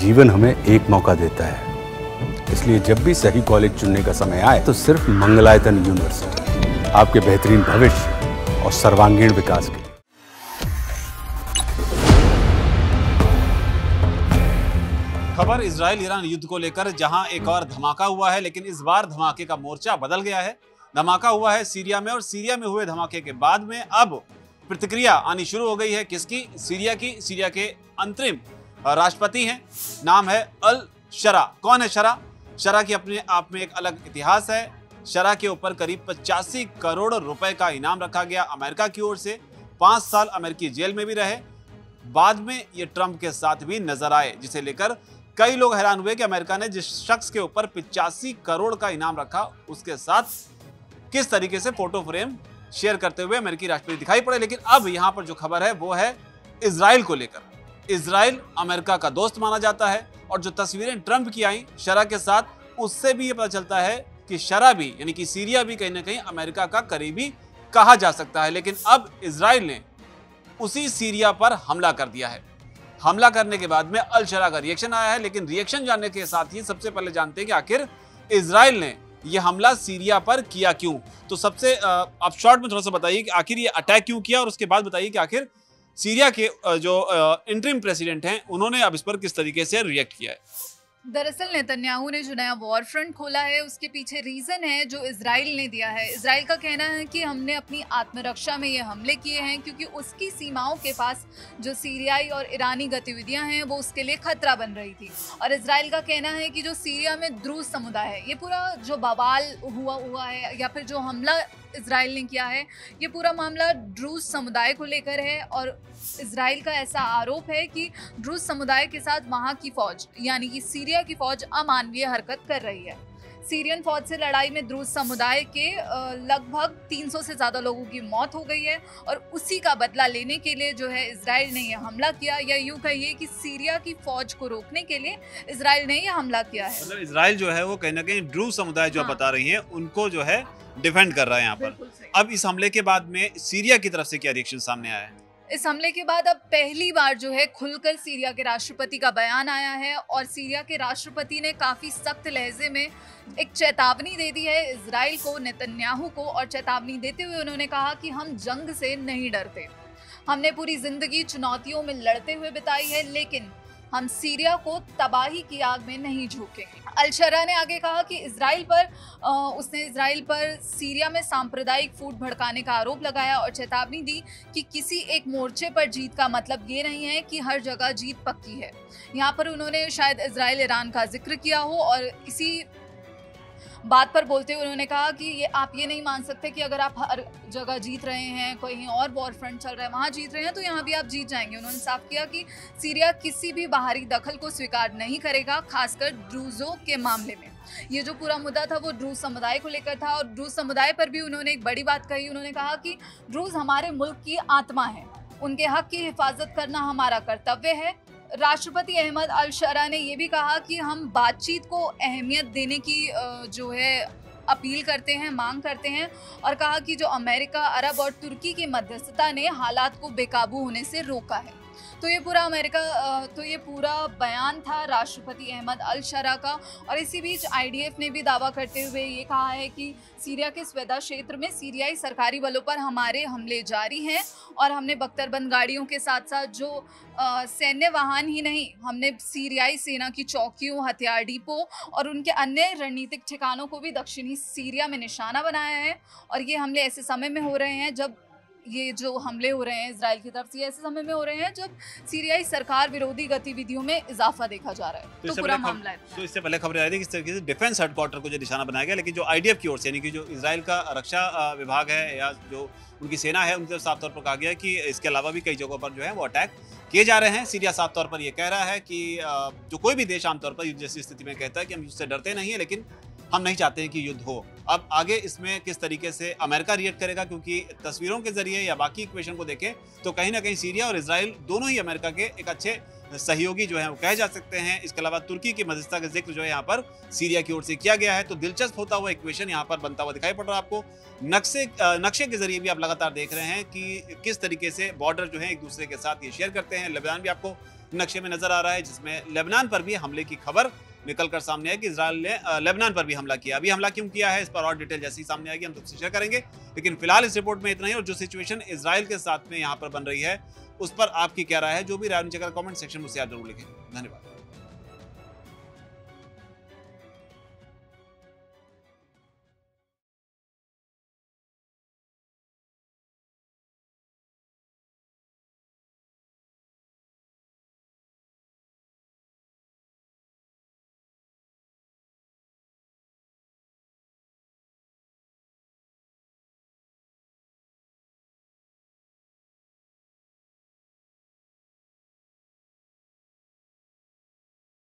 जीवन हमें एक मौका देता है, इसलिए जब भी सही कॉलेज चुनने का समय आए तो सिर्फ मंगलायतन यूनिवर्सिटी आपके बेहतरीन भविष्य और सर्वांगीण विकास के लिए। खबर इजराइल ईरान युद्ध को लेकर, जहां एक और धमाका हुआ है, लेकिन इस बार धमाके का मोर्चा बदल गया है। धमाका हुआ है सीरिया में, और सीरिया में हुए धमाके के बाद में अब प्रतिक्रिया आनी शुरू हो गई है। किसकी? सीरिया की। सीरिया के अंतरिम राष्ट्रपति हैं, नाम है अल शरा। कौन है शरा? शरा की अपने आप में एक अलग इतिहास है। शरा के ऊपर करीब 85 करोड़ रुपए का इनाम रखा गया अमेरिका की ओर से। 5 साल अमेरिकी जेल में भी रहे। बाद में ये ट्रंप के साथ भी नजर आए, जिसे लेकर कई लोग हैरान हुए कि अमेरिका ने जिस शख्स के ऊपर 85 करोड़ का इनाम रखा, उसके साथ किस तरीके से फोटो फ्रेम शेयर करते हुए अमेरिकी राष्ट्रपति दिखाई पड़े। लेकिन अब यहां पर जो खबर है वो है इजराइल को लेकर। इजराइल अमेरिका का दोस्त माना जाता है, और जो तस्वीरें ट्रंप की आई शरा के साथ, उससे भी ये पता चलता है कि शरा भी, यानी कि सीरिया भी कहीं ना कहीं अमेरिका का करीबी कहा जा सकता है। लेकिन अब इजराइल ने उसी सीरिया पर हमला कर दिया है। हमला करने के बाद में अल शरा का रिएक्शन आया है, लेकिन रिएक्शन जानने के साथ ही सबसे पहले जानते हैं कि आखिर इजराइल ने यह हमला सीरिया पर किया क्यों। तो सबसे आप शॉर्ट में थोड़ा सा बताइए कि आखिर ये अटैक क्यों किया, और उसके बाद बताइए कि आखिर सीरिया के जो इंटरिम प्रेसिडेंट हैं, उन्होंने अब इस पर किस तरीके से रिएक्ट किया है। दरअसल नेतन्याहू ने जो नया वॉर फ्रंट खोला है, उसके पीछे रीज़न है जो इजराइल ने दिया है। इजराइल का कहना है कि हमने अपनी आत्मरक्षा में ये हमले किए हैं क्योंकि उसकी सीमाओं के पास जो सीरियाई और ईरानी गतिविधियां हैं वो उसके लिए खतरा बन रही थी। और इजराइल का कहना है कि जो सीरिया में द्रूज समुदाय है, ये पूरा जो बवाल हुआ है या फिर जो हमला इजराइल ने किया है, ये पूरा मामला ड्रूज समुदाय को लेकर है। और इजराइल का ऐसा आरोप है कि ड्रूज समुदाय के साथ वहाँ की फौज, यानी कि सीरिया की फौज अमानवीय हरकत कर रही है। सीरियन फौज से लड़ाई में द्रूज समुदाय के लगभग 300 से ज़्यादा लोगों की मौत हो गई है, और उसी का बदला लेने के लिए जो है इजराइल ने यह हमला किया, या यूँ कहिए कि सीरिया की फौज को रोकने के लिए इजराइल ने यह हमला किया है। मतलब इजराइल जो है वो कहीं ना कहीं ड्रूज समुदाय जो आप बता रही हैं, उनको जो है डिफेंड कर रहा है यहाँ पर। अब इस हमले के बाद में सीरिया की तरफ से क्या रिएक्शन सामने आया है? इस हमले के बाद अब पहली बार जो है खुलकर सीरिया के राष्ट्रपति का बयान आया है, और सीरिया के राष्ट्रपति ने काफ़ी सख्त लहजे में एक चेतावनी दे दी है इजराइल को, नेतन्याहू को। और चेतावनी देते हुए उन्होंने कहा कि हम जंग से नहीं डरते, हमने पूरी जिंदगी चुनौतियों में लड़ते हुए बिताई है, लेकिन हम सीरिया को तबाही की आग में नहीं झोंकेंगे। अल शरा ने आगे कहा कि उसने इजराइल पर सीरिया में सांप्रदायिक फूट भड़काने का आरोप लगाया, और चेतावनी दी कि किसी एक मोर्चे पर जीत का मतलब ये नहीं है कि हर जगह जीत पक्की है। यहाँ पर उन्होंने शायद इजराइल ईरान का जिक्र किया हो, और इसी बात पर बोलते हुए उन्होंने कहा कि आप ये नहीं मान सकते कि अगर आप हर जगह जीत रहे हैं, कहीं और वॉर फ्रंट चल रहा है वहाँ जीत रहे हैं, तो यहाँ भी आप जीत जाएंगे। उन्होंने साफ किया कि सीरिया किसी भी बाहरी दखल को स्वीकार नहीं करेगा, खासकर ड्रूजों के मामले में। ये जो पूरा मुद्दा था वो ड्रूज समुदाय को लेकर था, और ड्रूज समुदाय पर भी उन्होंने एक बड़ी बात कही। उन्होंने कहा कि ड्रूज हमारे मुल्क की आत्मा है, उनके हक की हिफाजत करना हमारा कर्तव्य है। राष्ट्रपति अहमद अल शरा ने यह भी कहा कि हम बातचीत को अहमियत देने की जो है अपील करते हैं, मांग करते हैं, और कहा कि जो अमेरिका, अरब और तुर्की की मध्यस्थता ने हालात को बेकाबू होने से रोका है। तो ये पूरा बयान था राष्ट्रपति अहमद अल शरा का। और इसी बीच आईडीएफ ने भी दावा करते हुए ये कहा है कि सीरिया के स्वेदा क्षेत्र में सीरियाई सरकारी बलों पर हमारे हमले जारी हैं, और हमने बख्तरबंद गाड़ियों के साथ साथ जो सैन्य वाहन ही नहीं, हमने सीरियाई सेना की चौकियों, हथियार डिपो और उनके अन्य रणनीतिक ठिकानों को भी दक्षिणी सीरिया में निशाना बनाया है। और ये हमले ऐसे समय में हो रहे हैं जब ये जो हमले हो रहे हैं इजराइल की तरफ से, ऐसे समय में हो रहे हैं जब सीरियाई सरकार विरोधी गतिविधियों में इजाफा देखा जा रहा है। तो पूरा मामला है। तो इससे पहले खबर आ रही थी किस तरीके से डिफेंस हेडक्वार्टर को जो निशाना बनाया गया, लेकिन जो आईडीएफ की ओर से, यानी कि जो इजराइल का रक्षा विभाग है या जो उनकी सेना है, उनसे साफ तौर पर कहा गया कि इसके अलावा भी कई जगहों पर जो है वो अटैक किए जा रहे हैं। सीरिया साफ तौर पर यह कह रहा है कि जो कोई भी देश आमतौर पर युद्ध जैसी स्थिति में कहता है कि हम युद्ध से डरते नहीं है, लेकिन हम नहीं चाहते हैं कि युद्ध हो। अब आगे इसमें किस तरीके से अमेरिका रिएक्ट करेगा, क्योंकि तस्वीरों के जरिए या बाकी इक्वेशन को देखें तो कहीं ना कहीं सीरिया और इजराइल दोनों ही अमेरिका के एक अच्छे सहयोगी जो है वो कहे जा सकते हैं। इसके अलावा तुर्की की मध्यस्थता का जिक्र जो है यहाँ पर सीरिया की ओर से किया गया है। तो दिलचस्प होता हुआ इक्वेशन यहाँ पर बनता हुआ दिखाई पड़ रहा है आपको। नक्शे के जरिए भी आप लगातार देख रहे हैं कि किस तरीके से बॉर्डर जो है एक दूसरे के साथ ये शेयर करते हैं। लेबनान भी आपको नक्शे में नजर आ रहा है, जिसमें लेबनान पर भी हमले की खबर निकलकर सामने है कि इजराइल ने लेबनान पर भी हमला किया। अभी हमला क्यों किया है, इस पर और डिटेल जैसे ही सामने आएगी हम तुमसे शेयर करेंगे, लेकिन फिलहाल इस रिपोर्ट में इतना ही। और जो सिचुएशन इजराइल के साथ में यहाँ पर बन रही है, उस पर आपकी क्या राय है, जो भी राय नीचे कमेंट सेक्शन में मुझसे जरूर लिखें। धन्यवाद।